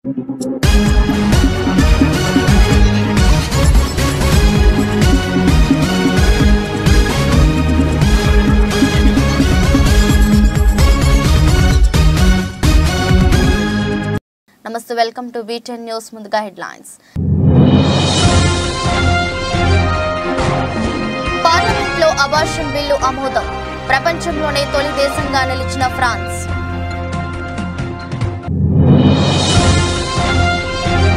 నమస్తే, welcome to B10 news. ముందుగా headlines. పార్లమెంట్లో అబార్షన్ బిల్లు ఆమోదం. ప్రపంచంలోనే తొలి దేశంగా నిలిచిన ఫ్రాన్స్.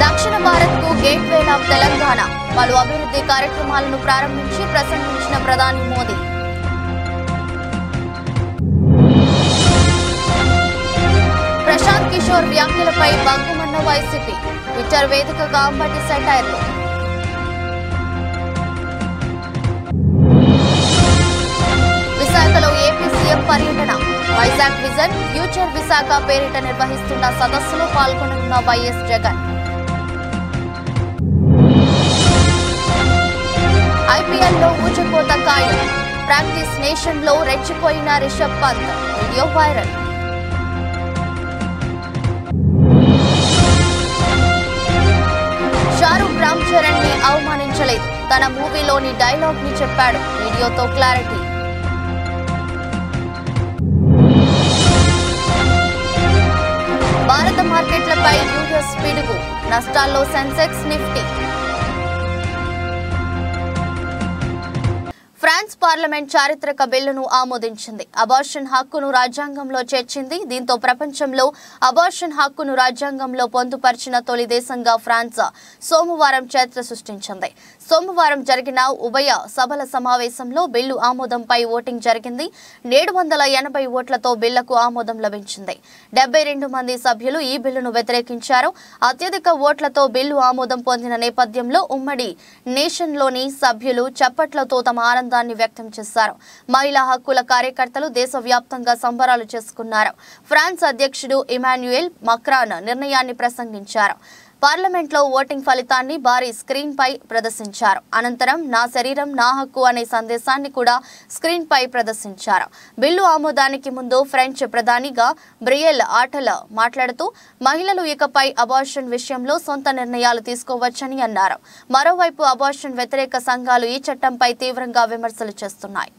దక్షిణ భారత్కు గేట్వే ఆఫ్ తెలంగాణ. పలు అభివృద్ధి కార్యక్రమాలను ప్రారంభించి ప్రసంగించిన ప్రధాని మోదీ. ప్రశాంత్ కిషోర్ వ్యాఖ్యలపై భగ్గుమన్న వైసీపీ. ట్విట్టర్ వేదికగా అంబటి సెటైర్లు. విశాఖలో ఏపీ సీఎం పర్యటన. వైజాగ్ విజన్ ఫ్యూచర్ విశాఖ పేరిట నిర్వహిస్తున్న సదస్సులో పాల్గొననున్న వైఎస్ జగన్. ఐపీఎల్లో ఊచకోత ఖాయం. ప్రాక్టీస్ నేషన్ లో రెచ్చిపోయిన రిషబ్ పంత్. Video viral. షారూక్ రామ్ చరణ్ ని అవమానించలేదు. తన మూవీలోని డైలాగ్ ని చెప్పాడు. వీడియోతో క్లారిటీ. భారత మార్కెట్లపై యూఎస్ పిడుగు. నష్టాల్లో సెన్సెక్స్, నిఫ్టీ. ఫ్రాన్స్ పార్లమెంట్ చారిత్రక బిల్లును ఆమోదించింది. అబార్షన్ హక్కును రాజ్యాంగంలో చేర్చింది. దీంతో ప్రపంచంలో అబార్షన్ హక్కును రాజ్యాంగంలో పొందుపరిచిన తొలి దేశంగా ఫ్రాన్స్ సోమవారం చరిత్ర సృష్టించింది. సోమవారం జరిగిన ఉభయ సభల సమావేశంలో బిల్లు ఆమోదంపై ఓటింగ్ జరిగింది. 780 ఓట్లతో బిల్లుకు ఆమోదం లభించింది. 72 మంది సభ్యులు ఈ బిల్లును వ్యతిరేకించారు. అత్యధిక ఓట్లతో బిల్లు ఆమోదం పొందిన నేపథ్యంలో ఉమ్మడి నేషన్లోని సభ్యులు చప్పట్లతో తమ ఆనందాన్ని వ్యక్తం చేశారు. మహిళా హక్కుల కార్యకర్తలు దేశవ్యాప్తంగా సంబరాలు చేసుకున్నారు. ఫ్రాన్స్ అధ్యక్షుడు ఇమాన్యుయల్ మక్రాన్ నిర్ణయాన్ని ప్రసంగించారు. పార్లమెంట్లో ఓటింగ్ ఫలితాన్ని భారీ స్క్రీన్ పై ప్రదర్శించారు. అనంతరం నా శరీరం నా హక్కు అనే సందేశాన్ని కూడా స్క్రీన్ పై ప్రదర్శించారు. బిల్లు ఆమోదానికి ముందు ఫ్రెంచ్ ప్రధానిగా బ్రియల్ ఆటల్ మాట్లాడుతూ మహిళలు ఇకపై అబార్షన్ విషయంలో సొంత నిర్ణయాలు తీసుకోవచ్చని అన్నారు. మరోవైపు అబార్షన్ వ్యతిరేక సంఘాలు ఈ చట్టంపై తీవ్రంగా విమర్శలు చేస్తున్నాయి.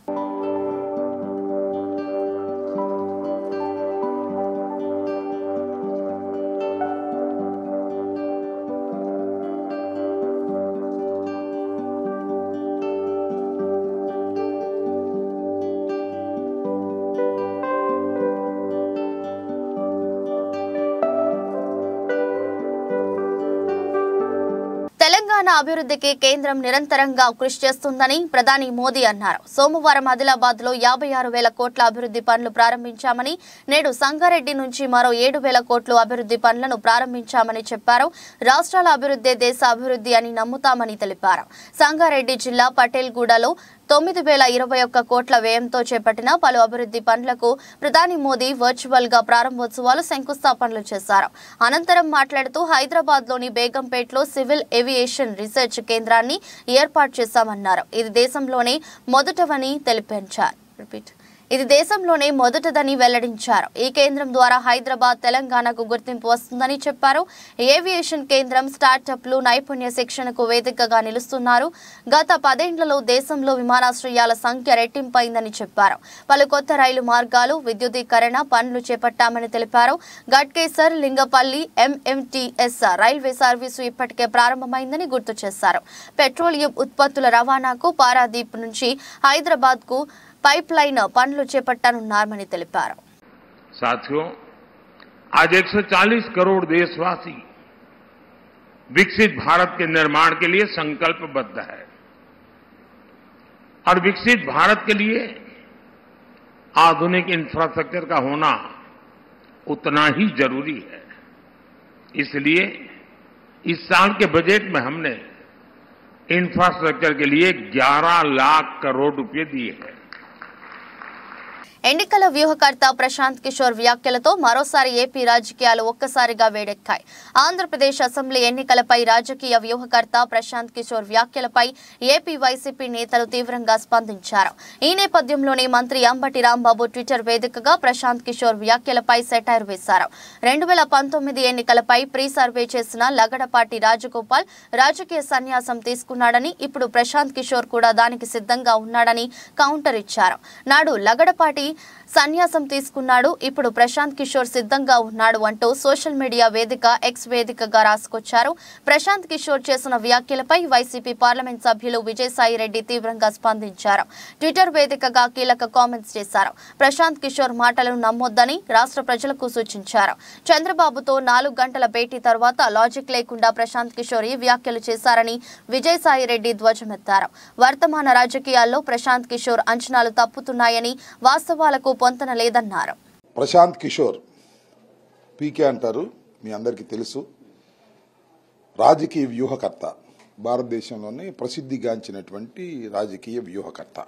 తెలంగాణ అభివృద్ధికి కేంద్రం నిరంతరంగా కృషి చేస్తుందని ప్రధాని మోదీ అన్నారు. సోమవారం ఆదిలాబాద్ లో 56,000 కోట్ల అభివృద్ధి పనులు ప్రారంభించామని, నేడు సంగారెడ్డి నుంచి మరో 7,000 కోట్ల అభివృద్ధి పనులను ప్రారంభించామని చెప్పారు. రాష్ట్రాల అభివృద్ధి దేశ అభివృద్ధి అని నమ్ముతామని తెలిపారు. సంగారెడ్డి జిల్లా పటేల్గూడలో 9,021 కోట్ల వ్యయంతో చేపట్టిన పలు అభివృద్ధి పనులకు ప్రధాని మోదీ వర్చువల్ గా ప్రారంభోత్సవాలు, శంకుస్థాపనలు చేశారు. అనంతరం మాట్లాడుతూ హైదరాబాద్ లోని బేగంపేటలో సివిల్ ఏవియేషన్ రీసెర్చ్ కేంద్రాన్ని ఏర్పాటు చేశామన్నారు. ఇది దేశంలోనే మొదటిదని వెల్లడించారు. ఈ కేంద్రం ద్వారా హైదరాబాద్, తెలంగాణకు గుర్తింపు వస్తుందని చెప్పారు. ఏవియేషన్ కేంద్రం స్టార్టప్లు, నైపుణ్య శిక్షణకు వేదికగా నిలుస్తున్నారు. గత 10 ఏళ్లలో దేశంలో విమానాశ్రయాల సంఖ్య రెట్టింపైందని చెప్పారు. పలు కొత్త రైలు మార్గాలు, విద్యుదీకరణ పనులు చేపట్టామని తెలిపారు. Ghatkesar, Lingampalli MMTS railway service ఇప్పటికే ప్రారంభమైందని గుర్తు చేశారు. పెట్రోలియం ఉత్పత్తుల రవాణాకు పారాదీప్ నుంచి హైదరాబాద్ కు पाइपलाइन पनुलु चेपट्टनुन्नारनि तेलिपारु। साथियों, आज 140 करोड़ देशवासी विकसित भारत के निर्माण के लिए संकल्पबद्ध है और विकसित भारत के लिए आधुनिक इंफ्रास्ट्रक्चर का होना उतना ही जरूरी है। इसलिए इस साल के बजट में हमने इंफ्रास्ट्रक्चर के लिए 11 लाख करोड़ रुपए दिए हैं। ఎన్నికల వ్యూహకర్త ప్రశాంత్ కిషోర్ వ్యాఖ్యలతో మరోసారి ఏపీ రాజకీయాలు ఒక్కసారిగా వేడెక్కాయి. ఆంధ్రప్రదేశ్ అసెంబ్లీ ఎన్నికలపై రాజకీయ వ్యూహకర్త ప్రశాంత్ కిషోర్ వ్యాఖ్యలపై ఏపీ వైసీపీ నేతలు తీవ్రంగా స్పందించారు. ఈ నేపథ్యంలోనే మంత్రి అంబటి రాంబాబు ట్విట్టర్ వేదికగా ప్రశాంత్ కిషోర్ వ్యాఖ్యలపై సెటైర్ వేశారు. 2019 ఎన్నికలపై ప్రీ సర్వే చేసిన లగడపాటి రాజగోపాల్ రాజకీయ సన్యాసం తీసుకున్నాడని, ఇప్పుడు ప్రశాంత్ కిషోర్ కూడా దానికి సిద్ధంగా ఉన్నాడని కౌంటర్ ఇచ్చారు. నాడు లగడపాటి సన్యాసం తీసుకున్నాడు, ఇప్పుడు ప్రశాంత్ కిషోర్ సిద్ధంగా ఉన్నాడు అంటూ సోషల్ మీడియా వేదిక ఎక్స్ వేదికగా రాసుకొచ్చారు. ప్రశాంత్ కిషోర్ చేసిన వ్యాఖ్యలపై వైసీపీ పార్లమెంట్ సభ్యులు విజయసాయి రెడ్డి తీవ్రంగా స్పందించారు. ట్విట్టర్ వేదికగా కీలక కామెంట్స్ చేశారు. ప్రశాంత్ కిషోర్ మాటలను నమ్మొద్దని రాష్ట్ర ప్రజలకు సూచించారు. చంద్రబాబుతో 4 గంటల భేటీ తర్వాత లాజిక్ లేకుండా ప్రశాంత్ కిషోర్ ఈ వ్యాఖ్యలు చేశారని విజయసాయి రెడ్డి ధ్వజమెత్తారు. వర్తమాన రాజకీయాల్లో ప్రశాంత్ కిషోర్ అంచనాలు తప్పుతున్నాయని, వాస్తవాలకు పొంతన లేదన్నారు. ప్రశాంత్ కిషోర్ పీకే అంటారు, మీ అందరికీ తెలుసు. రాజకీయ వ్యూహకర్త, భారతదేశంలోనే ప్రసిద్ధిగాంచినటువంటి రాజకీయ వ్యూహకర్త.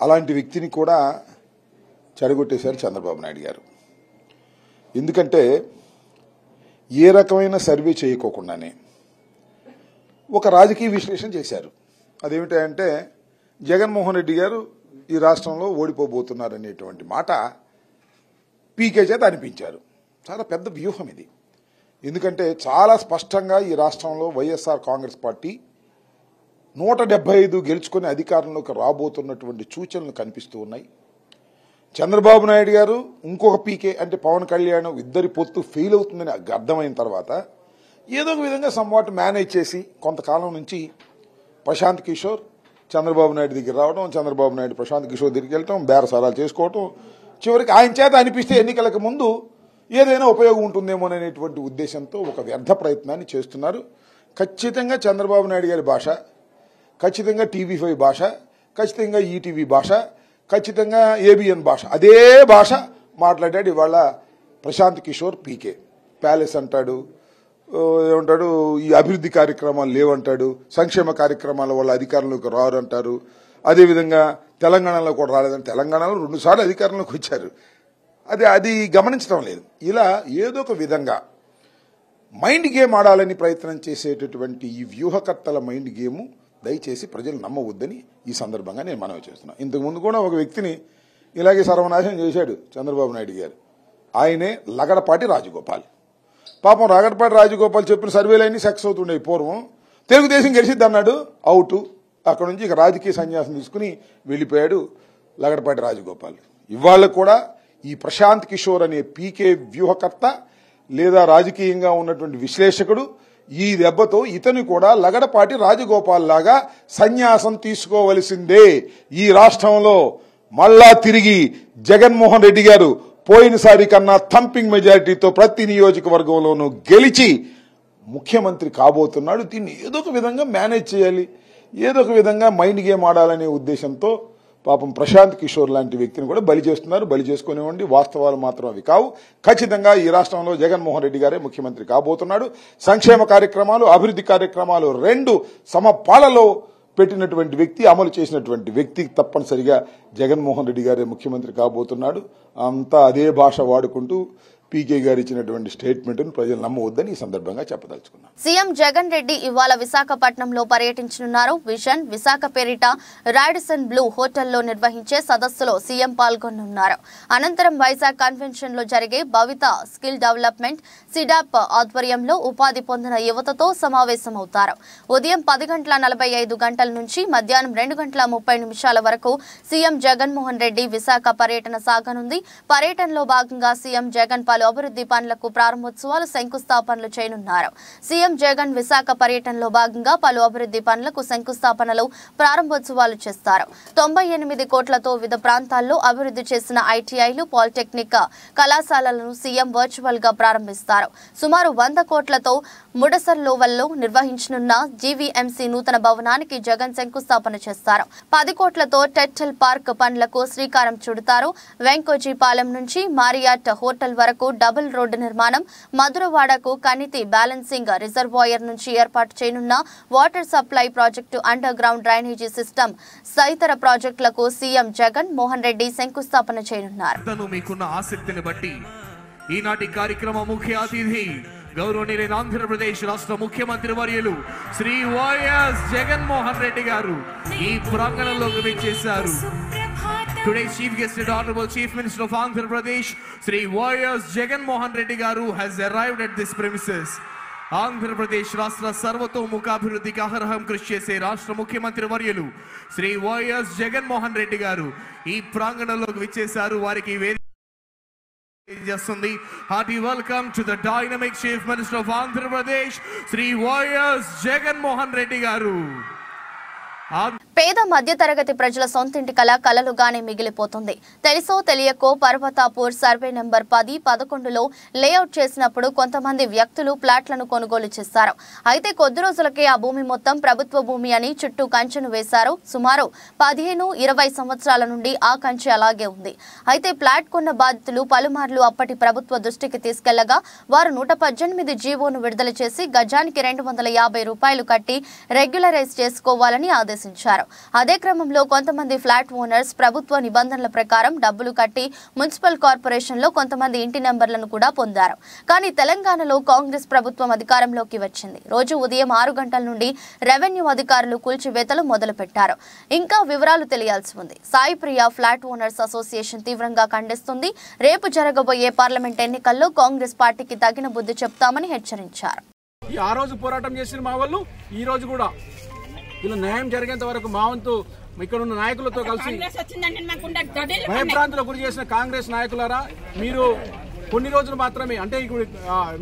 అలాంటి వ్యక్తిని కూడా చెడగొట్టేశారు చంద్రబాబు నాయుడు గారు. ఎందుకంటే ఏ రకమైన సర్వే చేయకోకుండానే ఒక రాజకీయ విశ్లేషణ చేశారు. అదేమిటంటే జగన్మోహన్ రెడ్డి గారు ఈ రాష్ట్రంలో ఓడిపోబోతున్నారనేటువంటి మాట పీకే చేత అనిపించారు. చాలా పెద్ద వ్యూహం ఇది. ఎందుకంటే చాలా స్పష్టంగా ఈ రాష్ట్రంలో వైఎస్ఆర్ కాంగ్రెస్ పార్టీ 175 గెలుచుకుని అధికారంలోకి రాబోతున్నటువంటి సూచనలు కనిపిస్తూ ఉన్నాయి. చంద్రబాబు నాయుడు గారు ఇంకొక పీకే అంటే పవన్ కళ్యాణ్ ఇద్దరి పొత్తు ఫెయిల్ అవుతుందని అర్థమైన తర్వాత ఏదో ఒక విధంగా సమ్వాట్ మేనేజ్ చేసి కొంతకాలం నుంచి ప్రశాంత్ కిషోర్ చంద్రబాబు నాయుడు దగ్గర రావడం, చంద్రబాబు నాయుడు ప్రశాంత్ కిషోర్ దగ్గరికి వెళ్ళటం, బేరసారాలు చేసుకోవటం, చివరికి ఆయన చేత అనిపిస్తే ఎన్నికలకు ముందు ఏదైనా ఉపయోగం ఉంటుందేమోననేటువంటి ఉద్దేశంతో ఒక వ్యర్థ ప్రయత్నాన్ని చేస్తున్నారు. ఖచ్చితంగా చంద్రబాబు నాయుడు గారి భాష, ఖచ్చితంగా TV5 భాష, ఖచ్చితంగా ఈటీవీ భాష, ఖచ్చితంగా ఏబిఎన్ భాష, అదే భాష మాట్లాడాడు ఇవాళ ప్రశాంత్ కిషోర్ పీకే. ప్యాలెస్ అంటాడు, ఏమంటాడు, ఈ అభివృద్ధి కార్యక్రమాలు లేవంటాడు, సంక్షేమ కార్యక్రమాల వల్ల అధికారంలోకి రారు అంటారు. అదేవిధంగా తెలంగాణలో కూడా రాలేదని, తెలంగాణలో 2 సార్లు అధికారంలోకి వచ్చారు. అది గమనించడం లేదు. ఇలా ఏదో ఒక విధంగా మైండ్ గేమ్ ఆడాలని ప్రయత్నం చేసేటటువంటి ఈ వ్యూహకర్తల మైండ్ గేమ్ దయచేసి ప్రజలు నమ్మవద్దని ఈ సందర్భంగా నేను మనవి చేస్తున్నాను. ఇంతకుముందు కూడా ఒక వ్యక్తిని ఇలాగే సర్వనాశనం చేశాడు చంద్రబాబు నాయుడు గారు. ఆయనే లగడపాటి రాజగోపాల్. పాపం లగడపాటి రాజగోపాల్ చెప్పిన సర్వేలన్నీ సక్సెస్ అవుతుండే. పూర్వం తెలుగుదేశం గెలిచిద్ది అన్నాడు, అవుట్. అక్కడ నుంచి ఇక రాజకీయ సన్యాసం తీసుకుని వెళ్లిపోయాడు లగడపాటి రాజగోపాల్. ఇవాళ కూడా ఈ ప్రశాంత్ కిషోర్ అనే పీకే వ్యూహకర్త లేదా రాజకీయంగా ఉన్నటువంటి విశ్లేషకుడు ఈ దెబ్బతో ఇతను కూడా లగడపాటి రాజగోపాల్ లాగా సన్యాసం తీసుకోవలసిందే. ఈ రాష్ట్రంలో మళ్ళా తిరిగి జగన్మోహన్ రెడ్డి గారు పోయినసారి కన్నా థంపింగ్ మెజారిటీతో ప్రతి నియోజకవర్గంలోనూ గెలిచి ముఖ్యమంత్రి కాబోతున్నాడు. దీన్ని ఏదో ఒక విధంగా మేనేజ్ చేయాలి, ఏదో ఒక విధంగా మైండ్ గేమ్ ఆడాలనే ఉద్దేశంతో పాపం ప్రశాంత్ కిషోర్ లాంటి వ్యక్తిని కూడా బలి చేస్తున్నారు. బలి చేసుకునేవ్వండి, వాస్తవాలు మాత్రం అవి కావు. ఖచ్చితంగా ఈ రాష్ట్రంలో జగన్మోహన్ రెడ్డి గారే ముఖ్యమంత్రి కాబోతున్నాడు. సంక్షేమ కార్యక్రమాలు, అభివృద్ధి కార్యక్రమాలు 2 సమపాలలో పెట్టినటువంటి వ్యక్తి, అమలు చేసినటువంటి వ్యక్తి తప్పనిసరిగా జగన్మోహన్ రెడ్డి గారే ముఖ్యమంత్రి కాబోతున్నాడు. అంతా అదే భాష వాడుకుంటూ పీకే గారు ఇచ్చినటువంటి స్టేట్మెంట్ ను ప్రజలు నమ్మవద్దని ఈ సందర్భంగా చెప్పదలుచుకున్నారు. సీఎం జగన్ రెడ్డి ఇవాళ విశాఖపట్నంలో పర్యటించనున్నారు. విజన్ విశాఖ పేరిట రాడిసన్ బ్లూ హోటల్లో నిర్వహించే సదస్సులో సీఎం పాల్గొనున్నారు. అనంతరం వైజాగ్ కన్వెన్షన్ లో జరిగే భవిత స్కిల్ డెవలప్మెంట్ సిడాప్ ఆధ్వర్యంలో ఉపాధి పొందిన యువతతో సమావేశమవుతారు. ఉదయం 10:45 నుంచి మధ్యాహ్నం 2:30 వరకు సీఎం జగన్మోహన్ రెడ్డి విశాఖ పర్యటన సాగనుంది. పర్యటనలో భాగంగా సీఎం జగన్ పలు అభివృద్ధి పనులకు ప్రారంభోత్సవాలు, శంకుస్థాపనలు చేయనున్నారు. సీఎం జగన్ విశాఖ పర్యటనలో భాగంగా పలు అభివృద్ధి పనులకు శంకుస్థాపనలు, ప్రారంభోత్సవాలు చేస్తారు. 98 కోట్లతో వివిధ ప్రాంతాల్లో అభివృద్ధి చేసిన ఐటీఐలు, పాలిటెక్నిక్ కళాశాలలను సీఎం వర్చువల్ గా ప్రారంభిస్తారు. సుమారు 100 కోట్లతో ముడసర్లోవల్లో నిర్వహించనున్న జీవీఎంసీ నూతన భవనానికి జగన్ శంకుస్థాపన చేస్తారు. 10 కోట్లతో టెట్టెల్ పార్క్ పనులకు శ్రీకారం చుడతారు. వెంకోజీపాలెం నుంచి మారియాట్ హోటల్ వరకు డబుల్ రోడ్డు నిర్మాణం, మధురవాడకు కనితి బ్యాలెన్సింగ్ రిజర్వాయర్ నుంచి ఏర్పాటు చేయనున్న water supply project, underground drainage system తదితర ప్రాజెక్టులకు సీఎం జగన్ మోహన్ రెడ్డి శంకుస్థాపన చేయనున్నారు. మీకున్న ఆసక్తిని బట్టి ఈనాటి కార్యక్రమ ముఖ్య అతిథి గౌరవనీయులైన ఆంధ్రప్రదేశ్ రాష్ట్ర ముఖ్యమంత్రి వర్యులు శ్రీ వైఎస్ జగన్మోహన్ రెడ్డి గారు ఈ ప్రాంగణంలోకి విచ్చేశారు. Today's chief guest and honorable chief minister of Andhra Pradesh, Sri Y.S. Jaganmohan Reddy garu has arrived at this premises. Andhra Pradesh Rashtra Sarvatomukhabhiruddhiki aharaham krishi chese Rashtra Mukhyamantri Varyulu Sri Y.S. Jaganmohan Reddy garu ee pranganamloki vichesaru. Variki చేస్తుంది. Hearty welcome to the dynamic chief minister of Andhra Pradesh, Sri Y.S. Jaganmohan Reddy garu. పేద మధ్యతరగతి ప్రజల సొంతింటి కలలుగానే మిగిలిపోతుంది. తెలుసో తెలియకో Parvathapur survey number 10, 11లో layout చేసినప్పుడు కొంతమంది వ్యక్తులు ప్లాట్లను కొనుగోలు చేశారు. అయితే కొద్ది రోజులకే ఆ భూమి మొత్తం ప్రభుత్వ భూమి అని చుట్టూ కంచెను వేశారు. సుమారు 15-20 సంవత్సరాల నుండి ఆ కంచె అలాగే ఉంది. అయితే ప్లాట్ కొన్న బాధితులు పలుమార్లు అప్పటి ప్రభుత్వ దృష్టికి తీసుకెళ్లగా వారు 118 జీవోను విడుదల చేసి గజానికి 250 రూపాయలు కట్టి రెగ్యులరైజ్ చేసుకోవాలని ఆదేశించారు. అదే క్రమంలో కొంతమంది ఫ్లాట్ ఓనర్స్ ప్రభుత్వ నిబంధనల ప్రకారం డబ్బులు కట్టి మున్సిపల్ కార్పొరేషన్ లో కొంతమంది ఇంటి నెంబర్లను కూడా పొందారు. కానీ తెలంగాణలో కాంగ్రెస్ ప్రభుత్వం అధికారంలోకి వచ్చింది. రోజు ఉదయం 6 గంటల నుండి రెవెన్యూ అధికారులు కూల్చివేతలు మొదలుపెట్టారు. ఇంకా వివరాలు తెలియాల్సి ఉంది. సాయి ప్రియ ఫ్లాట్ ఓనర్స్ అసోసియేషన్ తీవ్రంగా ఖండిస్తుంది. రేపు జరగబోయే పార్లమెంట్ ఎన్నికల్లో కాంగ్రెస్ పార్టీకి తగిన బుద్ధి చెప్తామని హెచ్చరించారు. ఆ రోజు పోరాటం చేసిన మా వాళ్ళు ఈ రోజు కూడా ఇలా న్యాయం జరిగేంత వరకు మా వంతు ఇక్కడ ఉన్న నాయకులతో కలిసి భయభ్రాంతులకు గురి చేసిన కాంగ్రెస్ నాయకులారా, మీరు కొన్ని రోజులు మాత్రమే అంటే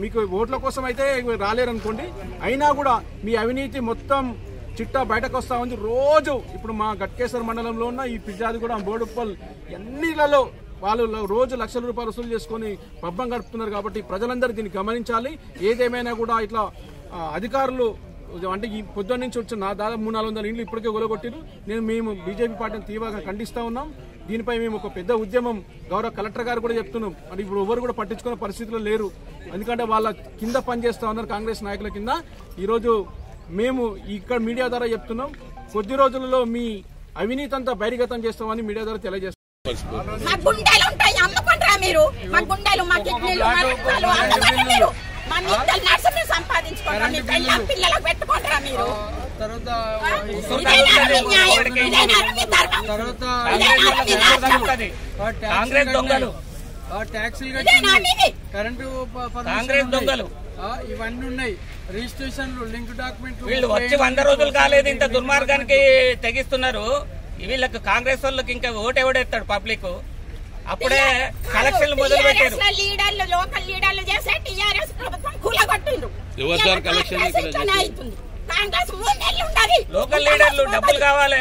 మీకు ఓట్ల కోసం అయితే రాలేరనుకోండి, అయినా కూడా మీ అవినీతి మొత్తం చిట్టా బయటకు వస్తా ఉంది. రోజు ఇప్పుడు మా గట్కేశ్వర మండలంలో ఉన్న ఈ పిజాది కూడా బోడుప్పల్ ఎన్నిలలో వాళ్ళు రోజు లక్షల రూపాయలు వసూలు చేసుకుని పబ్బం గడుపుతున్నారు. కాబట్టి ప్రజలందరూ దీన్ని గమనించాలి. ఏదేమైనా కూడా ఇట్లా అధికారులు అంటే ఈ పొద్దున్న నుంచి వచ్చిన దాదాపు 300-400 ఇండ్లు ఇప్పటికే గొలగొట్టిరు. మేము బీజేపీ పార్టీని తీవ్రంగా ఖండిస్తా ఉన్నాం. దీనిపై మేము ఒక పెద్ద ఉద్యమం గౌరవ కలెక్టర్ గారు కూడా చెప్తున్నాం. అంటే ఇప్పుడు ఎవరు కూడా పట్టించుకునే పరిస్థితిలో లేరు. ఎందుకంటే వాళ్ళ కింద పనిచేస్తా ఉన్నారు కాంగ్రెస్ నాయకుల కింద. ఈరోజు మేము ఇక్కడ మీడియా ద్వారా చెప్తున్నాం, కొద్ది రోజులలో మీ అవినీతి అంతా బహిర్గతం చేస్తామని మీడియా ద్వారా తెలియజేస్తాం. కాంగ్రెస్ దొంగలు, ట్యాక్సీలు కరెంటు దొంగలు ఇవన్నీ ఉన్నాయి. రిజిస్ట్రేషన్లు, లింక్ డాక్యుమెంట్లు వీళ్ళు వచ్చి 100 రోజులు కాలేదు, ఇంత దుర్మార్గానికి తెగిస్తున్నారు. వీళ్ళకి కాంగ్రెస్ వాళ్ళకి ఇంకా ఓటు ఎవడెత్తాడు పబ్లిక్. అప్పుడే కలెక్షన్లు మొదలు పెట్టారు. లోకల్ లీడర్లు డబ్బులు కావాలి.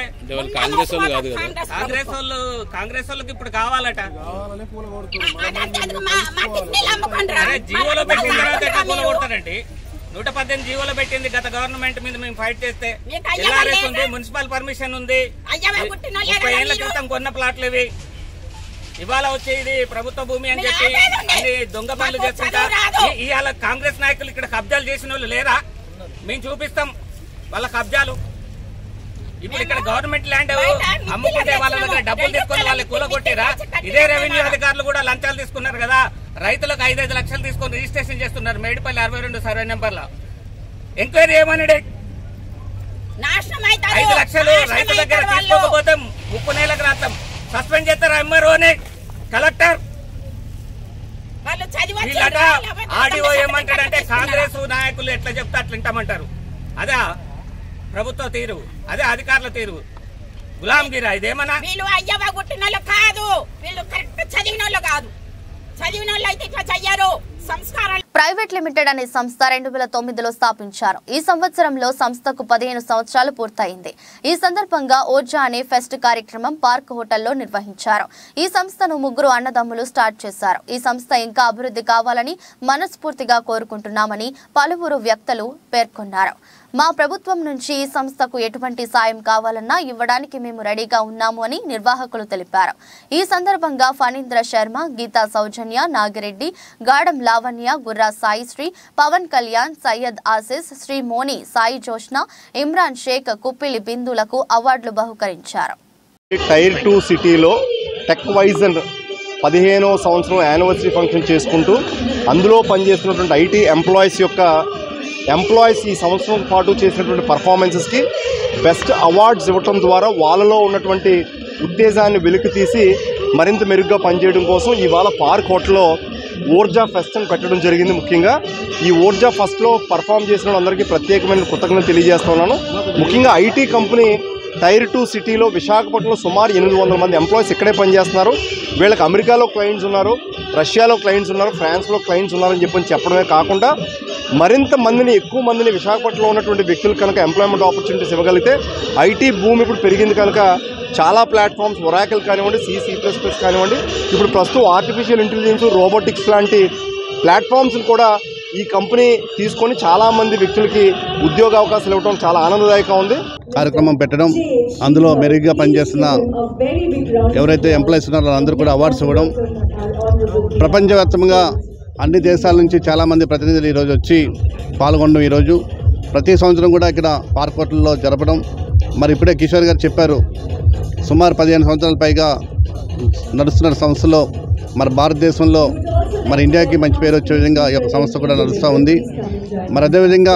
కాంగ్రెస్ వాళ్ళకి ఇప్పుడు కావాలట. జీవోలో పెట్టిన తర్వాత ఎట్లా కూల కొడతారండి? 118 జీవోలో పెట్టింది గత గవర్నమెంట్ మీద మేము ఫైట్ చేస్తే. ఎల్ఆర్ఎస్ ఉంది, మున్సిపల్ పర్మిషన్ ఉంది. 30 ఏళ్ల క్రితం కొన్న ప్లాట్లు ఇవి. ఇవాళ వచ్చేది ప్రభుత్వ భూమి అని చెప్పి అన్ని దొంగ పనులు చేస్తుంటా. ఇవాళ కాంగ్రెస్ నాయకులు ఇక్కడ కబ్జాలు చేసిన వాళ్ళు లేరా? మేము చూపిస్తాం వాళ్ళ కబ్జాలు. ఇప్పుడు ఇక్కడ గవర్నమెంట్ ల్యాండ్ అమ్ముకుంటే వాళ్ళ దగ్గర డబ్బులు తీసుకొని వాళ్ళు కూలగొట్టిరా? ఇదే రెవెన్యూ అధికారులు కూడా లంచాలు తీసుకున్నారు కదా. రైతులకు 5-5 లక్షలు తీసుకొని రిజిస్ట్రేషన్ చేస్తున్నారు మేడిపల్లి 62 సర్వే నెంబర్లో. ఎంక్వైరీ ఏమన్నాడు? 5 లక్షలు రైతు దగ్గర తీసుకోకపోతే 30 నెలలకు రాస్తాం, సస్పెండ్ చేస్తారు ఎంఆర్ఓని, కలెక్టర్. వీళ్ళట ఆర్డీఓ ఏమంటాడంటే కాంగ్రెస్ నాయకులు ఎట్లా చెప్తే అట్లా వింటామంటారు. అదే ప్రభుత్వ తీరు, అదే అధికారుల తీరు. గులాంగిరా ఇదేమన్నా? వీళ్ళు అయ్యవ కొట్టిన వాళ్ళు కాదు, వీళ్ళు కరెక్ట్ చదివిన వాళ్ళు కాదు. చదివిన వాళ్ళు అయితే ఇట్లా చెయ్యరు. సంస్కారాలు ప్రైవేట్ లిమిటెడ్ అనే సంస్థ 2009లో స్థాపించారు. ఈ సంవత్సరంలో సంస్థకు 15 సంవత్సరాలు పూర్తయింది. ఈ సందర్భంగా ఓర్జా అనే ఫెస్ట్ కార్యక్రమం పార్క్ హోటల్లో నిర్వహించారు. ఈ సంస్థను 3 అన్నదమ్ములు స్టార్ట్ చేశారు. ఈ సంస్థ ఇంకా అభివృద్ధి కావాలని మనస్ఫూర్తిగా కోరుకుంటున్నామని పలువురు వ్యక్తులు పేర్కొన్నారు. మా ప్రభుత్వం నుంచి ఈ సంస్థకు ఎటువంటి సాయం కావాలన్నా ఇవ్వడానికి మేము రెడీగా ఉన్నాము అని నిర్వాహకులు తెలిపారు. ఈ సందర్భంగా ఫణీంద్ర శర్మ, గీతా సౌజన్య, నాగిరెడ్డి, గాడం లావణ్య, గుర్రా సాయిశ్రీ, పవన్ కళ్యాణ్, సయ్యద్ ఆసిస్, శ్రీ మోని, సాయి జోష్న, ఇమ్రాన్ షేక్, కుప్పిలి బిందులకు అవార్డులు బహుకరించారు. టైర్ 2 సిటీలో టెక్ వైజన్ 15వ సంవత్సరం యానివర్సరీ ఫంక్షన్ చేసుకుంటూ అందులో పనిచేస్తున్నటువంటి ఐటీ ఎంప్లాయీస్ ఈ సంవత్సరం పాటు చేసినటువంటి పర్ఫార్మెన్సెస్కి బెస్ట్ అవార్డ్స్ ఇవ్వటం ద్వారా వాళ్ళలో ఉన్నటువంటి ఉత్తేజాన్ని వెలికి తీసి మరింత మెరుగ్గా పనిచేయడం కోసం ఇవాళ పార్క్ హోటల్లో ఓర్జా ఫెస్ట్ అని పెట్టడం జరిగింది. ముఖ్యంగా ఈ ఓర్జా ఫెస్ట్లో పర్ఫామ్ చేసిన వాళ్ళందరికీ ప్రత్యేకమైన కృతజ్ఞతలు తెలియజేస్తున్నాను. ముఖ్యంగా ఐటీ కంపెనీ టైర్ 2 సిటీలో విశాఖపట్నంలో సుమారు 800 మంది ఎంప్లాయీస్ ఇక్కడే పనిచేస్తున్నారు. వీళ్ళకి అమెరికాలో క్లయింట్స్ ఉన్నారు, రష్యాలో క్లయింట్స్ ఉన్నారు, ఫ్రాన్స్లో క్లయింట్స్ ఉన్నారని చెప్పడమే కాకుండా మరింత మందిని, ఎక్కువ మందిని విశాఖపట్నంలో ఉన్నటువంటి వ్యక్తులు కనుక ఎంప్లాయ్మెంట్ ఆపర్చునిటీస్ ఇవ్వగలిగితే ఐటీ భూమి ఇప్పుడు పెరిగింది కనుక చాలా ప్లాట్ఫామ్స్ ఒరాకిల్ కానివ్వండి, C++ కానివ్వండి, ఇప్పుడు ప్రస్తుతం ఆర్టిఫిషియల్ ఇంటెలిజెన్స్, రోబోటిక్స్ లాంటి ప్లాట్ఫామ్స్ని కూడా ఈ కంపెనీ తీసుకొని చాలామంది వ్యక్తులకి ఉద్యోగ అవకాశాలు ఇవ్వడం చాలా ఆనందదాయకంగా ఉంది. కార్యక్రమం పెట్టడం, అందులో మెరుగ్గా పనిచేస్తున్న ఎవరైతే ఎంప్లాయీస్ ఉన్నారో వాళ్ళందరూ కూడా అవార్డ్స్ ఇవ్వడం, ప్రపంచవ్యాప్తంగా అన్ని దేశాల నుంచి చాలామంది ప్రతినిధులు ఈరోజు వచ్చి పాల్గొనడం, ఈరోజు ప్రతి సంవత్సరం కూడా ఇక్కడ పార్క్ హోటల్లో జరపడం. మరి ఇప్పుడే కిషోర్ గారు చెప్పారు, సుమారు 15 సంవత్సరాల పైగా నడుస్తున్న సంస్థలో మరి భారతదేశంలో మరి ఇండియాకి మంచి పేరు వచ్చే విధంగా ఈ యొక్క సంస్థ కూడా నడుస్తూ ఉంది. మరి అదేవిధంగా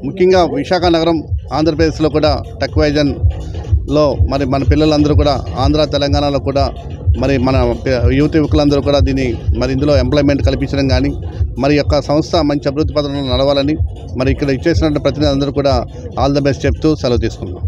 ముఖ్యంగా విశాఖ నగరం ఆంధ్రప్రదేశ్లో కూడా టెక్ వైజన్లో మరి మన పిల్లలందరూ కూడా ఆంధ్ర తెలంగాణలో కూడా మరి మన యువకులందరూ కూడా దీన్ని మరి ఇందులో ఎంప్లాయ్మెంట్ కల్పించడం కానీ మరి యొక్క సంస్థ మంచి అభివృద్ధి పథకంలో నడవాలని మరి ఇక్కడ ఇచ్చేసినటువంటి ప్రతినిధులందరూ కూడా ఆల్ ద బెస్ట్ చెప్తూ సెలవు తీసుకున్నాం.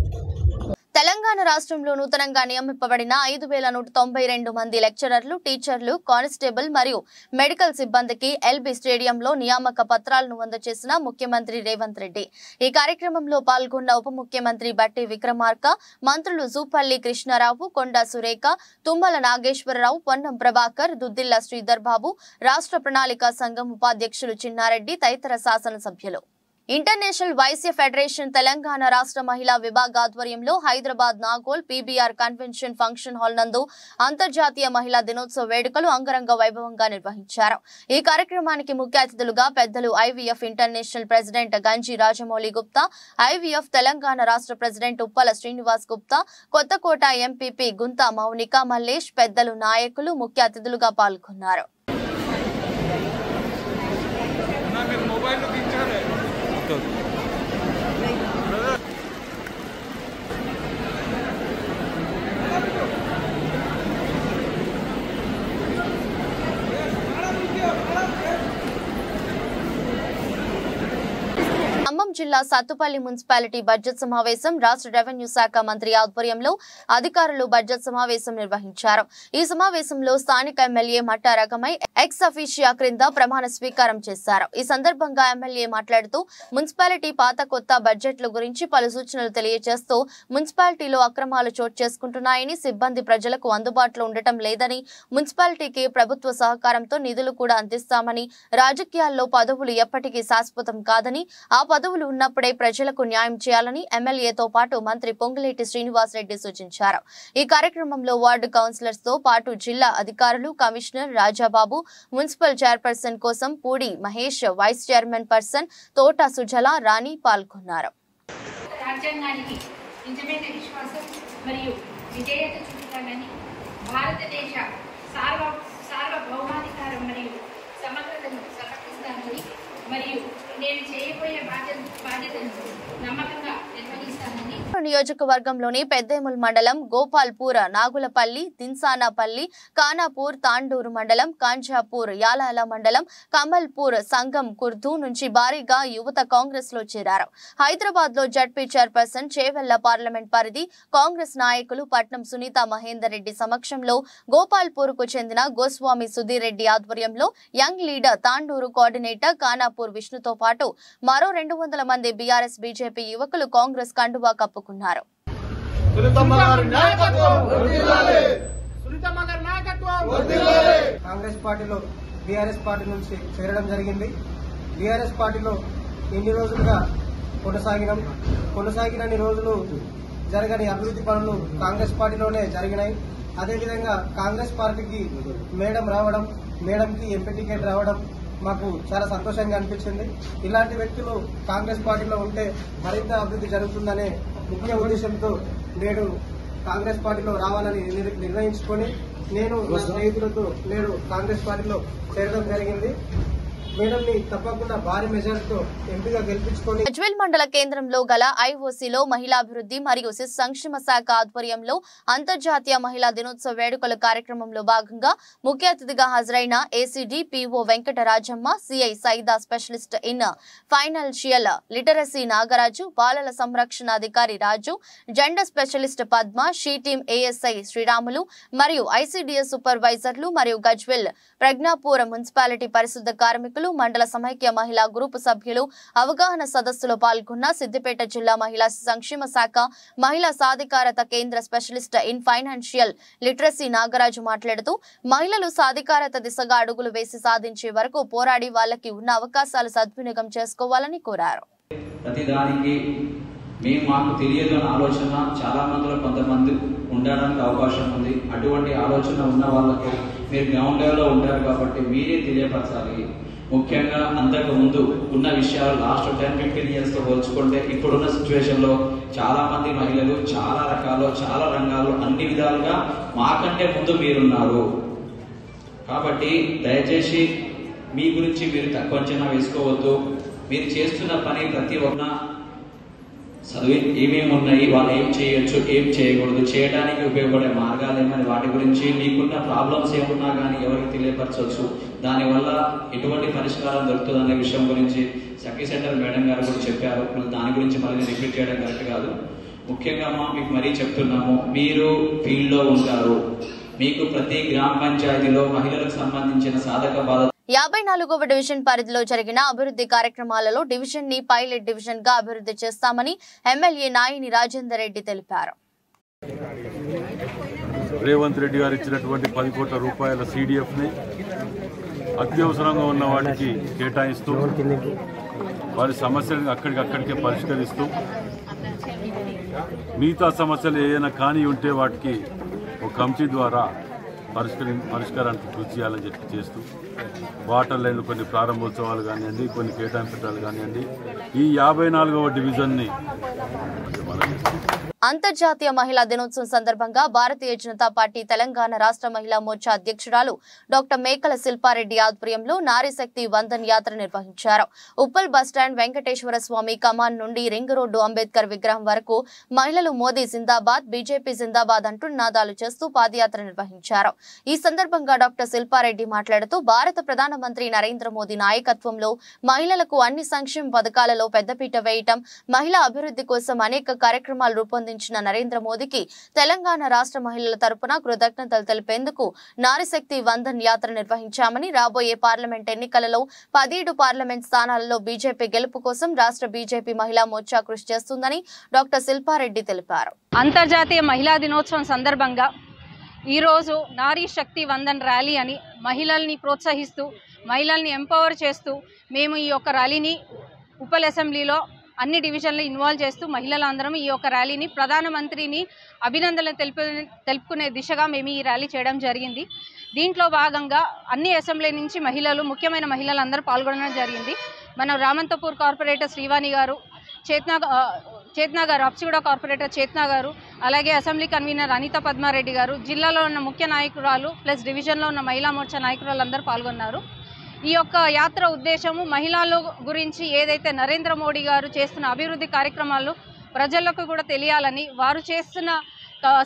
తెలంగాణ రాష్ట్రంలో నూతనంగా నియమింపబడిన 5192 మంది లెక్చరర్లు, టీచర్లు, కానిస్టేబుల్ మరియు మెడికల్ సిబ్బందికి ఎల్బీ స్టేడియంలో నియామక పత్రాలను అందజేసిన ముఖ్యమంత్రి రేవంత్ రెడ్డి. ఈ కార్యక్రమంలో పాల్గొన్న ఉప ముఖ్యమంత్రి బట్టి విక్రమార్క, మంత్రులు జూపల్లి కృష్ణారావు, కొండా సురేఖ, తుమ్మల నాగేశ్వరరావు, పొన్నం ప్రభాకర్, దుద్దిల్ల శ్రీధర్ బాబు, రాష్ట్ర ప్రణాళిక సంఘం ఉపాధ్యక్షులు చిన్నారెడ్డి తదితర శాసనసభ్యులు. ఇంటర్నేషనల్ వైశ్య ఫెడరేషన్ తెలంగాణ రాష్ట్ర మహిళా విభాగ ఆధ్వర్యంలో Hyderabad Nagole PBR convention function hall నందు అంతర్జాతీయ మహిళా దినోత్సవ వేడుకలు అంగరంగ వైభవంగా నిర్వహించారు. ఈ కార్యక్రమానికి ముఖ్య అతిథులుగా పెద్దలు ఐవీఎఫ్ ఇంటర్నేషనల్ ప్రెసిడెంట్ గంజి రాజమౌళి గుప్తా, ఐవీఎఫ్ తెలంగాణ రాష్ట్ర ప్రెసిడెంట్ ఉప్పల శ్రీనివాస్ గుప్తా, కొత్తకోట ఎంపీపీ గుంతా మౌనిక మల్లేష్, పెద్దలు, నాయకులు ముఖ్య అతిథులుగా పాల్గొన్నారు. ఖమ్మం జిల్లా సత్తుపల్లి మున్సిపాలిటీ బడ్జెట్ సమావేశం రాష్ట్ర రెవెన్యూ శాఖ మంత్రి ఆధ్వర్యంలో అధికారులు బడ్జెట్ సమావేశం నిర్వహించారు. ఈ సమావేశంలో స్థానిక ఎమ్మెల్యే మట్టా రకమై ఎక్స్ అఫీషియా క్రింద ప్రమాణ స్వీకారం చేశారు. ఈ సందర్భంగా ఎమ్మెల్యే మాట్లాడుతూ మున్సిపాలిటీ పాత కొత్త బడ్జెట్ల గురించి పలు సూచనలు తెలియజేస్తూ మున్సిపాలిటీలో అక్రమాలు చోటు చేసుకుంటున్నాయని, సిబ్బంది ప్రజలకు అందుబాటులో ఉండటం లేదని, మున్సిపాలిటీకి ప్రభుత్వ సహకారంతో నిధులు కూడా అందిస్తామని, రాజకీయాల్లో పదవులు ఎప్పటికీ శాశ్వతం కాదని, ఆ పదవులు ఉన్నప్పుడే ప్రజలకు న్యాయం చేయాలని ఎమ్మెల్యేతో పాటు మంత్రి పొంగులేటి శ్రీనివాసరెడ్డి సూచించారు. ఈ కార్యక్రమంలో వార్డు కౌన్సిలర్స్ తో పాటు జిల్లా అధికారులు, కమిషనర్ రాజాబాబు, మున్సిపల్ చైర్పర్సన్ కోసం Pudi Mahesh, vice chairman person Thota Sujala, రాణి పాల్గొన్నారు. రాజ్యాంగానికి నిజమైన విశ్వాసం మరియు విధేయత చూపుతానని, భారతదేశ సార్వభౌమాధికారం మరియు సమగ్రతను సమర్థిస్తానని మరియు నేను చేయబోయే బాధ్యతను నమ్మకంగా నిర్వహిస్తానని చూపిస్తానని నియోజకవర్గంలోని పెద్దేముల్ మండలం గోపాల్పూర్, నాగులపల్లి, దిన్సానాపల్లి, కానాపూర్, తాండూరు మండలం, కాంజాపూర్, యాలాల మండలం, కమల్పూర్, సంగం, కుర్దు నుంచి భారీగా యువత కాంగ్రెస్ లో చేరారు. హైదరాబాద్ లో జడ్పీ చైర్పర్సన్ చేవెళ్ల పార్లమెంట్ పరిధి కాంగ్రెస్ నాయకులు పట్నం సునీత మహేందర్ రెడ్డి సమక్షంలో గోపాల్పూర్ కు చెందిన గోస్వామి సుధీర్ రెడ్డి ఆధ్వర్యంలో young leader, Tandur coordinator Kanapur విష్ణుతో పాటు మరో 200 మంది బీఆర్ఎస్ బీజేపీ యువకులు కాంగ్రెస్ కండువా కప్పుకున్నారు. కాంగ్రెస్ పార్టీలో బీఆర్ఎస్ పార్టీ నుంచి చేరడం జరిగింది. బీఆర్ఎస్ పార్టీలో ఎన్ని రోజులుగా కొనసాగినన్ని రోజులు జరగని అభివృద్ధి పనులు కాంగ్రెస్ పార్టీలోనే జరిగినాయి. అదేవిధంగా కాంగ్రెస్ పార్టీకి మేడంకి ఎంపీ టికెట్ రావడం మాకు చాలా సంతోషంగా అనిపించింది. ఇలాంటి వ్యక్తులు కాంగ్రెస్ పార్టీలో ఉంటే మరింత అభివృద్ధి జరుగుతుందనే ముఖ్య ఉద్దేశంతో నేడు కాంగ్రెస్ పార్టీలో రావాలని నిర్ణయించుకొని నేను నా స్నేహితులతో నేడు కాంగ్రెస్ పార్టీలో చేరడం జరిగింది. మేడంని తప్పకుండా భారీ మెజార్టీతో ఎంపీగా గెలిపించుకొని గజ్వేల్ మండల కేంద్రంలో గల ఐఓసీలో మహిళాభివృద్ధి మరియు శిశు సంక్షేమ శాఖ ఆధ్వర్యంలో అంతర్జాతీయ మహిళా దినోత్సవ వేడుకల కార్యక్రమంలో భాగంగా ముఖ్య అతిథిగా హాజరైన ACD PO Venkatarajamma, CI Saida, specialist in financial literacy Nagaraju, బాలల సంరక్షణ అధికారి Raju, gender specialist Padma, SHE team ASI Sriramulu మరియు ఐసీడీఎస్ సూపర్వైజర్లు మరియు గజ్వేల్ ప్రజ్ఞాపూర్ మున్సిపాలిటీ పరిశుద్ధ కార్మికులు, మండల సమైక్య మహిళా గ్రూపు సభ్యులు అవగాహన సదస్సులో పాల్గొన్న సిద్దిపేట జిల్లా మహిళా సంక్షేమ శాఖ మహిళా సాధికారత కేంద్ర specialist in financial literacy Nagaraju మాట్లాడుతూ మహిళలు సాధికారత దిశగా అడుగులు వేసి సాధించే వరకు పోరాడి వాళ్ళకి ఉన్న అవకాశాలు సద్వినియోగం చేసుకోవాలని కోరారు. ప్రతిదానికి మాకు తెలియదు అన్న ఆలోచన చాలా మందిలో కొంతమంది ఉండడానికి అవకాశం ఉంది. అటువంటి ఆలోచన ఉన్న వాళ్ళకు మీరు గ్రౌండ్ లెవెల్లో ఉంటారు కాబట్టి మీరే తెలియపరచాలి. ముఖ్యంగా అంతకు ముందు ఉన్న విషయాలు లాస్ట్ 10-15 years తో పోల్చుకుంటే ఇప్పుడున్న సిచ్యువేషన్ లో చాలా మంది మహిళలు చాలా రంగాల్లో అన్ని విధాలుగా మాకంటే ముందు మీరున్నారు. కాబట్టి దయచేసి మీ గురించి మీరు తక్కువ అంచనా వేసుకోవద్దు. మీరు చేస్తున్న పని ప్రతి ఒక్క చదివి ఏమేమి ఉన్నాయి, వాళ్ళు ఏం చేయొచ్చు, ఏం చేయకూడదు, చేయడానికి ఉపయోగపడే మార్గాలు ఏమని, వాటి గురించి మీకున్న ప్రాబ్లమ్స్ ఏమున్నా కానీ ఎవరికి తెలియపరచవచ్చు, దానివల్ల ఎటువంటి పరిష్కారం దొరుకుతుంది అనే విషయం గురించి సఖీ సెంటర్ మేడం గారు కూడా చెప్పారు. దాని గురించి మళ్ళీ రిపీట్ చేయడం కరెక్ట్ కాదు. ముఖ్యంగా మీకు మరీ చెప్తున్నాము, మీరు ఫీల్డ్లో ఉంటారు. మీకు ప్రతి గ్రామ పంచాయతీలో మహిళలకు సంబంధించిన సాధక బాధ 54వ డివిజన్ పరిధిలో జరిగిన అభివృద్ధి కార్యక్రమాలలో డివిజన్ ని పైలట్ డివిజన్ గా అభివృద్ధి చేస్తామని ఎమ్మెల్యే నాయిని రాజేందర్ రెడ్డి తెలిపారు. రేవంత్ రెడ్డి గారు ఇచ్చినటువంటి 10 కోట్ల రూపాయల CDF ని అత్యవసరంగా ఉన్న వాటికి కేటాయిస్తూ వారి సమస్యలను అక్కడికక్కడికే పరిష్కరిస్తూ మిగతా సమస్యలు ఏదైనా కానీ ఉంటే వాటికి ఒక కమిటీ ద్వారా పరిష్కారానికి కృషి చేయాలని చెప్పి చేస్తూ వాటర్ లైన్లు కొన్ని ప్రారంభోత్సవాలు కానివ్వండి, కొన్ని కేటాయింపులు కానివ్వండి, ఈ 54వ డివిజన్ని అంతర్జాతీయ మహిళా దినోత్సవం సందర్భంగా భారతీయ జనతా పార్టీ తెలంగాణ రాష్ట్ర మహిళా మోర్చా అధ్యక్షురాలు డాక్టర్ మేకల శిల్పారెడ్డి ఆధ్వర్యంలో నారీ శక్తి వందన్ యాత్ర నిర్వహించారు. ఉప్పల్ బస్టాండ్ వెంకటేశ్వర స్వామి కమాన్ నుండి రింగ్ రోడ్డు అంబేద్కర్ విగ్రహం వరకు మహిళలు మోదీ జిందాబాద్, బీజేపీ జిందాబాద్ అంటూ నినాదాలు చేస్తూ పాదయాత్ర నిర్వహించారు. ఈ సందర్భంగా డాక్టర్ శిల్పారెడ్డి మాట్లాడుతూ భారత ప్రధానమంత్రి నరేంద్ర మోదీ నాయకత్వంలో మహిళలకు అన్ని సంక్షేమ పథకాలలో పెద్దపీట వేయటం, మహిళా అభివృద్ధి కోసం అనేక కార్యక్రమాలు రూపొందించిన నరేంద్ర మోదీకి తెలంగాణ రాష్ట్ర మహిళల తరపున కృతజ్ఞతలు తెలిపేందుకు నారీశక్తి వందన్ యాత్ర నిర్వహించామని, రాబోయే పార్లమెంట్ ఎన్నికలలో 17 పార్లమెంట్ స్థానాలలో బీజేపీ గెలుపు కోసం రాష్ట్ర బీజేపీ మహిళా మోర్చా కృషి చేస్తుందని డాక్టర్ శిల్పారెడ్డి తెలిపారు. అంతర్జాతీయ మహిళా దినోత్సవం సందర్భంగా ఈరోజు నారీ శక్తి వందన్ ర్యాలీ అని మహిళల్ని ప్రోత్సహిస్తూ మహిళల్ని ఎంపవర్ చేస్తూ మేము ఈ యొక్క ర్యాలీని ఉప్పల్ అసెంబ్లీలో అన్ని డివిజన్లు ఇన్వాల్వ్ చేస్తూ మహిళలందరం ఈ యొక్క ర్యాలీని ప్రధానమంత్రిని అభినందనలు తెలుపుకునే దిశగా మేము ఈ ర్యాలీ చేయడం జరిగింది. దీంట్లో భాగంగా అన్ని అసెంబ్లీ నుంచి మహిళలు, ముఖ్యమైన మహిళలందరూ పాల్గొనడం జరిగింది. మన రామంతపూర్ కార్పొరేటర్ శ్రీవాణి గారు, చేత్నా గారు, అప్సిగూడ కార్పొరేటర్ చేత్నా గారు, అలాగే అసెంబ్లీ కన్వీనర్ అనిత పద్మారెడ్డి గారు, జిల్లాలో ఉన్న ముఖ్య నాయకురాలు ప్లస్ డివిజన్లో ఉన్న మహిళా మోర్చా నాయకురాలు అందరూ పాల్గొన్నారు. ఈ యొక్క యాత్ర ఉద్దేశము మహిళల గురించి ఏదైతే నరేంద్ర మోడీ గారు చేస్తున్న అభివృద్ధి కార్యక్రమాలు ప్రజలకు కూడా తెలియాలని, వారు చేస్తున్న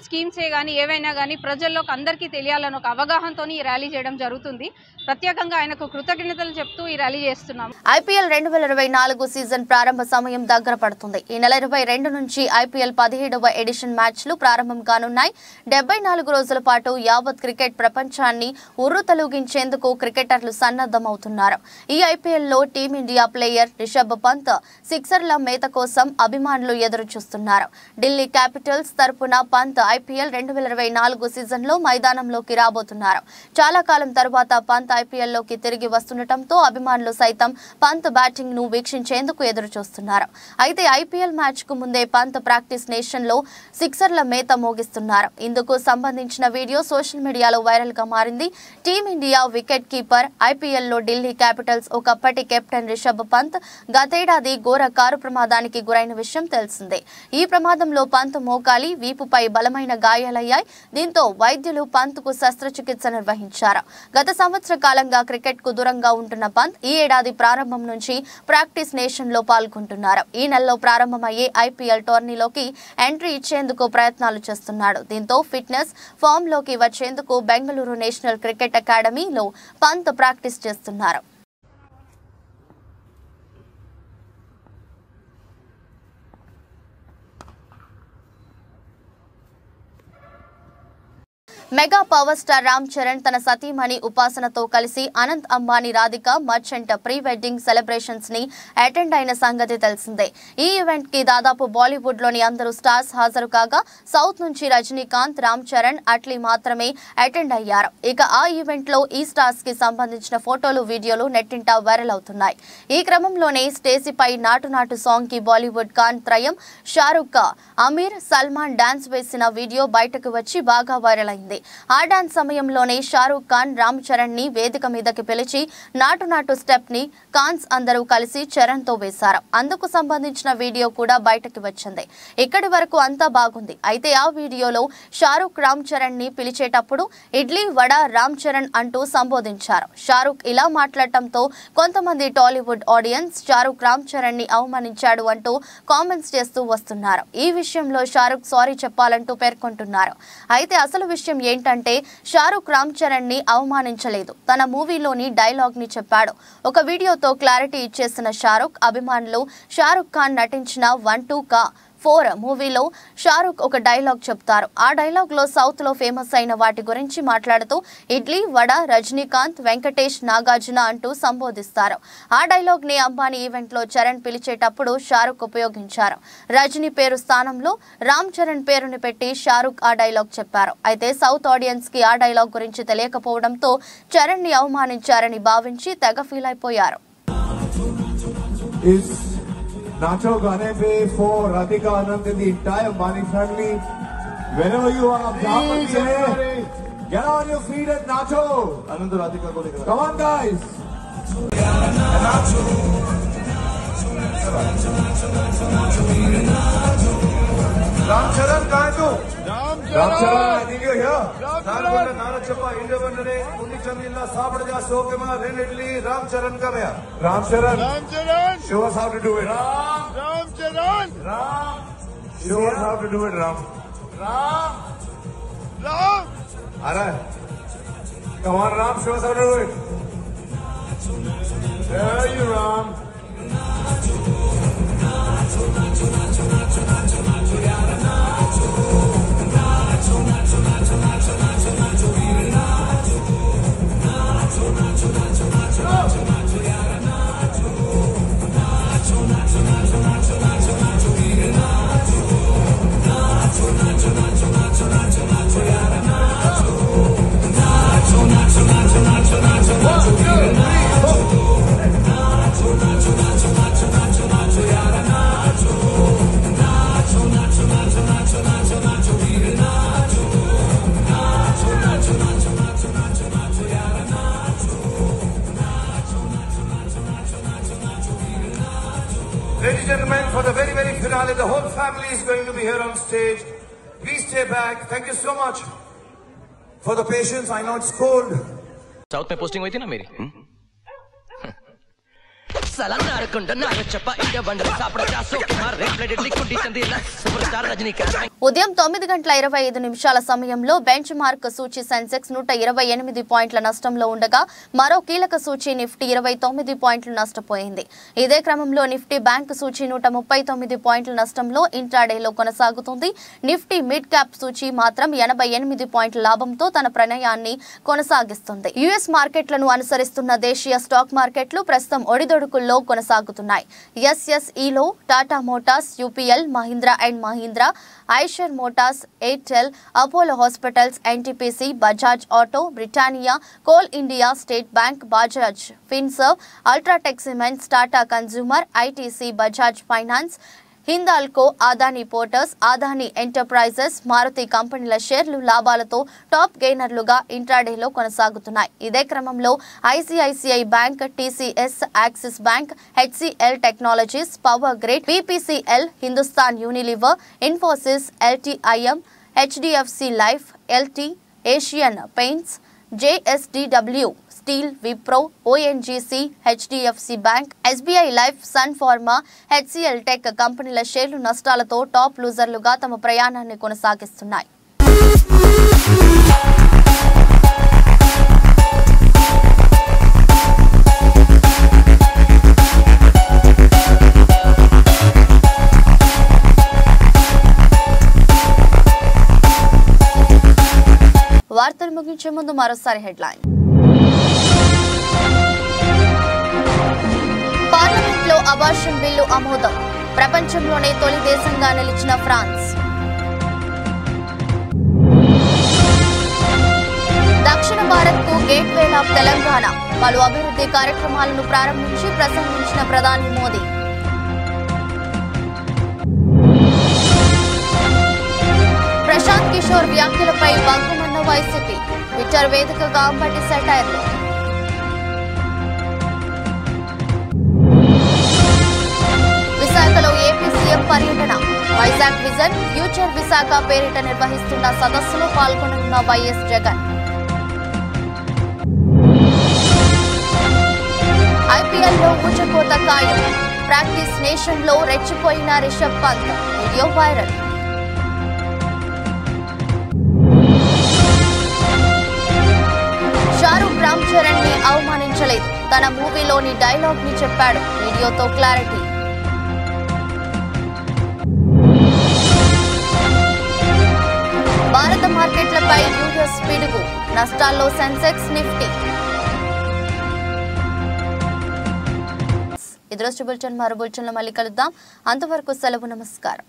స్కీమ్సే కానీ ఏవైనా కానీ ప్రజల్లోకి అందరికీ తెలియాలని ఒక అవగాహనతో ఈ ర్యాలీ చేయడం జరుగుతుంది. ప్రత్యేకంగా ఆయనకు కృతజ్ఞతలు చెప్తూ ఈ ర్యాలీ చేస్తున్నాం. IPL 2024 సీజన్ ప్రారంభ సమయం దగ్గర పడుతుంది. ఈ నెల 22 నుంచి IPL 17వ ఎడిషన్ మ్యాచ్లు ప్రారంభం కానున్నాయి. 74 రోజుల పాటు యావత్ క్రికెట్ ప్రపంచాన్ని ఉర్రూతలూగించేందుకు క్రికెటర్లు సన్నద్ధమవుతున్నారు. ఈ IPLలో టీమిండియా ప్లేయర్ రిషబ్ పంత్ సిక్సర్ల మేత కోసం అభిమానులు ఎదురు చూస్తున్నారు. ఢిల్లీ క్యాపిటల్స్ తరపున పంత్ IPL 2024 సీజన్లో మైదానంలోకి రాబోతున్నారు. చాలా కాలం తర్వాత పంత్ IPLలోకి తిరిగి వస్తుండటంతో అభిమానులు సైతం పంత్ బ్యాటింగ్ ను వీక్షించేందుకు ఎదురు చూస్తున్నారు. అయితే IPL మ్యాచ్ కు ముందే పంత్ ప్రాక్టీస్ నేషన్ లో సిక్సర్ల మేత మోగిస్తున్నారు. ఇందుకు సంబంధించిన వీడియో సోషల్ మీడియాలో వైరల్ గా మారింది. టీమిండియా వికెట్ కీపర్ IPLలో ఢిల్లీ క్యాపిటల్స్ ఒకప్పటి కెప్టెన్ రిషబ్ పంత్ గతేడాది ఘోర కారు ప్రమాదానికి గురైన విషయం తెలిసిందే. ఈ ప్రమాదంలో పంత్ మోకాలి, వీపుపై బలమైన గాయాలయ్యాయి. దీంతో వైద్యులు పంత్ కు శస్త్రచికిత్స నిర్వహించారు. గత సంవత్సర కాలంగా క్రికెట్ కు దూరంగా ఉంటున్న పంత్ ఈ ఏడాది ప్రారంభం నుంచి ప్రాక్టీస్ నేషన్ లో పాల్గొంటున్నారు. ఈ నెలలో ప్రారంభమయ్యే IPL టోర్నీలోకి ఎంట్రీ ఇచ్చేందుకు ప్రయత్నాలు చేస్తున్నాడు. దీంతో ఫిట్నెస్ ఫామ్ లోకి వచ్చేందుకు బెంగళూరు నేషనల్ క్రికెట్ అకాడమీలో పంత్ ప్రాక్టీస్ చేస్తున్నారు. Mega power star Ram Charan తన సతీమణి ఉపాసనతో కలిసి Anant Ambani Radhika merchant pre wedding celebrations ని అటెండ్ అయిన సంగతి తెలిసిందే. ఈ ఈవెంట్ కి దాదాపు బాలీవుడ్ లోని అందరూ స్టార్స్ హాజరు కాగా సౌత్ నుంచి రజనీకాంత్, రామ్ చరణ్, అట్లీ మాత్రమే అటెండ్ అయ్యారు. ఇక ఆ ఈవెంట్ లో ఈ స్టార్స్ కి సంబంధించిన ఫోటోలు, వీడియోలు నెట్టింట వైరల్ అవుతున్నాయి. ఈ క్రమంలోనే స్టేజీపై నాటు నాటు సాంగ్ కి బాలీవుడ్ ఖాన్ త్రయం షారుఖ్, అమీర్, సల్మాన్ డాన్స్ వేసిన వీడియో బయటకు వచ్చి బాగా వైరల్ అయింది. ఆ డాన్స్ సమయంలోనే షారుఖ్ ఖాన్ రామ్ చరణ్ ని వేదిక మీదకి పిలిచి నాటు నాటు స్టెప్ ని ఖాన్స్ అందరూ కలిసి చరణ్ తో వేశారు. అందుకు సంబంధించిన వీడియో కూడా బయటకు వచ్చింది. ఇక్కడి వరకు అంతా బాగుంది. అయితే ఆ వీడియోలో షారుఖ్ రామ్ చరణ్ ని పిలిచేటప్పుడు ఇడ్లీ వడ రామ్ చరణ్ అంటూ సంబోధించారు. షారుఖ్ ఇలా మాట్లాడటంతో కొంతమంది టాలీవుడ్ ఆడియన్స్ షారుఖ్ రామ్ చరణ్ ని అవమానించాడు అంటూ కామెంట్స్ చేస్తూ వస్తున్నారు. ఈ విషయంలో షారుఖ్ సారీ చెప్పాలంటూ పేర్కొంటున్నారు. అయితే అసలు విషయం ఏంటంటే షారుఖ్ రామ్ చరణ్ ని అవమానించలేదు, తన మూవీలోని డైలాగ్ ని చెప్పాడు. ఒక వీడియోతో క్లారిటీ ఇచ్చేసిన షారుఖ్ అభిమానులు షారుఖ్ ఖాన్ నటించిన 1-2 కా 4 మూవీలో షారుఖ్ ఒక డైలాగ్ చెప్తారు. ఆ డైలాగ్ లో సౌత్ లో ఫేమస్ అయిన వాటి గురించి మాట్లాడుతూ ఇడ్లీ వడ రజనీకాంత్, వెంకటేష్, నాగార్జున అంటూ సంబోధిస్తారు. ఆ డైలాగ్ ని అంబానీ ఈవెంట్ లో చరణ్ పిలిచేటప్పుడు షారుఖ్ ఉపయోగించారు. రజనీ పేరు స్థానంలో రామ్ చరణ్ పేరుని పెట్టి షారుఖ్ ఆ డైలాగ్ చెప్పారు. అయితే సౌత్ ఆడియన్స్ కి ఆ డైలాగ్ గురించి తెలియకపోవడంతో చరణ్ ని అవమానించారని భావించి తెగ ఫీల్ అయిపోయారు. Nacho Gane Pe for Radhika Anand and the entire Mani family. Wherever you are, get on your feet and Nacho. Anand Radhika ko lekar. Come on guys. Ram Charan kahan tu? Ram Charan, I think you're here. Nalgonda Nalachappa Indavandane Undi Chandilla Sabadaja Sokema Renedli Ram Charan come here. Ram Charan. Ram Charan. Show us how to do it. Ram Charan. Ram. Show us how to do it, Ram. Ram. Ram. Alright. Come on, Ram. Show us how to do it. There you, Ram. Ladies and gentlemen, for the very, very finale, the whole family is going to be here on stage. Please stay back. Thank you so much for the patience. I know it's cold. South में posting हुई थी ना मेरी ఉదయం 9:25 సమయంలో bench mark సూచి సెన్సెక్స్ 128 పాయింట్ల నష్టంలో ఉండగా మరో కీలక సూచి నిఫ్టీ 29 పాయింట్లు నష్టపోయింది. ఇదే క్రమంలో నిఫ్టీ బ్యాంక్ సూచి 139 పాయింట్ల నష్టంలో ఇంట్రాడేలో కొనసాగుతుంది. నిఫ్టీ మిడ్ క్యాప్ సూచి మాత్రం 88 పాయింట్ల లాభంతో తన ప్రయాణాన్ని కొనసాగిస్తుంది. యుఎస్ మార్కెట్లను అనుసరిస్తున్న దేశీయ స్టాక్ మార్కెట్లు ప్రస్తుతం ఒడిదొడుకుల్లో కొనసాగుతున్నాయి. ఎస్ఎస్ఈలో Tata Motors, UPL, Mahindra and Mahindra, Eicher Motors, Airtel, Apollo Hospitals, NTPC, Bajaj auto, Britannia, Coal India, State Bank, Bajaj Finserv, UltraTech Cements, Tata Consumer, ITC, Bajaj Finance, Hindalco, Adani Ports, Adani Enterprises, Maruti కంపెనీల షేర్లు లాభాలతో టాప్ గెయినర్లుగా ఇంట్రాడేలో కొనసాగుతున్నాయి. ఇదే క్రమంలో ICICI Bank, TCS, Axis Bank, HCL Technologies, Power Grid, BPCL, Hindustan Unilever, Infosys, LTIM, HDFC Life, LT, Asian Paints, JSW Steel, Wipro, ONGC, HDFC bank, SBI life, Sun Pharma, HCL tech కంపెనీల షేర్లు నష్టాలతో టాప్ లూజర్లుగా తమ ప్రయాణాన్ని కొనసాగిస్తున్నాయి. వార్తలు ముగించే ముందు మరోసారి హెడ్లైన్. పార్లమెంట్లో అబార్షన్ బిల్లు ఆమోదం. ప్రపంచంలోనే తొలి దేశంగా నిలిచిన ఫ్రాన్స్. దక్షిణ భారత్కు గేట్వే ఆఫ్ తెలంగాణ. పలు అభివృద్ధి కార్యక్రమాలను ప్రారంభించి ప్రసంగించిన ప్రధాని మోదీ. ప్రశాంత్ కిషోర్ వ్యాఖ్యలపై భగ్గుమన్న వైసీపీ. ట్విట్టర్ వేదికగా అంబటి సెటైర్లు. విశాఖలో ఏపీ సీఎం పర్యటన. వైజాగ్ విజన్ ఫ్యూచర్ విశాఖ పేరిట నిర్వహిస్తున్న సదస్సులో పాల్గొననున్న వైఎస్ జగన్. ఐపీఎల్లో ఊచకోత ఖాయం. ప్రాక్టీస్ నేషన్ లో రెచ్చిపోయిన రిషబ్ పంత్. Video viral. షారూక్ రామ్ చరణ్ ని అవమానించలేదు. తన మూవీలోని డైలాగ్ ని చెప్పాడు. వీడియోతో క్లారిటీ. భారత మార్కెట్లపై యూఎస్ పిడుగు. నష్టాల్లో సెన్సెక్స్, నిఫ్టీ. ఇది రోజు బులెటిన్. మరో బులెటిన్లో మళ్ళీ కలుద్దాం. అంతవరకు సెలవు. నమస్కారం.